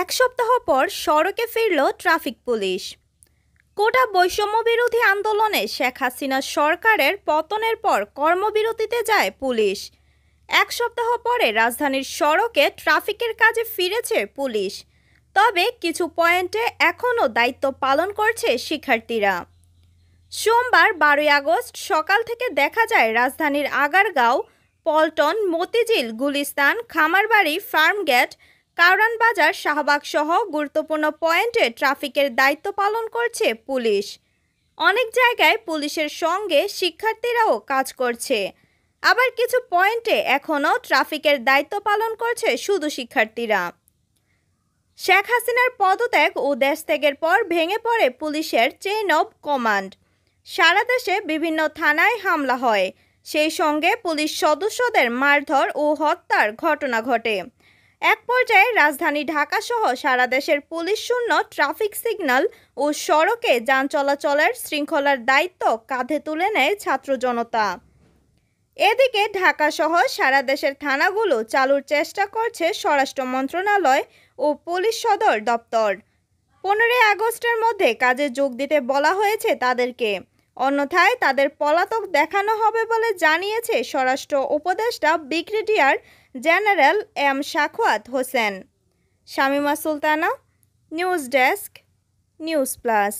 এক সপ্তাহ পর সড়কে ফিরল ট্রাফিক পুলিশ। কোটা বৈষম্য বিরোধী আন্দোলনে শেখ হাসিনা সরকারের পতনের পর কর্মবিরতিতে যায় পুলিশ। এক সপ্তাহ পরে রাজধানীর সড়কে ট্রাফিকের কাজে ফিরেছে পুলিশ, তবে কিছু পয়েন্টে এখনও দায়িত্ব পালন করছে শিক্ষার্থীরা। সোমবার 12 আগস্ট সকাল থেকে দেখা যায় রাজধানীর আগারগাঁও, পল্টন, মতিঝিল, গুলিস্তান, খামারবাড়ি, ফার্মগেট, কারওয়ান বাজার, শাহবাগ সহ গুরুত্বপূর্ণ পয়েন্টে ট্রাফিকের দায়িত্ব পালন করছে পুলিশ। অনেক জায়গায় পুলিশের সঙ্গে শিক্ষার্থীরাও কাজ করছে, আবার কিছু পয়েন্টে এখনও ট্রাফিকের দায়িত্ব পালন করছে শুধু শিক্ষার্থীরা। শেখ হাসিনার পদত্যাগ ও দেশত্যাগের পর ভেঙে পড়ে পুলিশের চেইন অব কমান্ড। সারা দেশে বিভিন্ন থানায় হামলা হয়, সেই সঙ্গে পুলিশ সদস্যদের মারধর ও হত্যার ঘটনা ঘটে। এক পর্যায়ে রাজধানী ঢাকাসহ সারা দেশের পুলিশ শূন্য ট্রাফিক সিগন্যাল ও সড়কে যান চলাচলের শৃঙ্খলার দায়িত্ব কাঁধে তুলে নেয় ছাত্র জনতা। এদিকে ঢাকাসহ সারা দেশের থানাগুলো চালুর চেষ্টা করছে স্বরাষ্ট্র মন্ত্রণালয় ও পুলিশ সদর দপ্তর। 15 আগস্টের মধ্যে কাজে যোগ দিতে বলা হয়েছে তাদেরকে, অন্যথায় তাদের পলাতক দেখানো হবে বলে জানিয়েছে স্বরাষ্ট্র উপদেষ্টা brigadier general M Sakhawat Hossain. Shamima Sultana, news desk, news plus.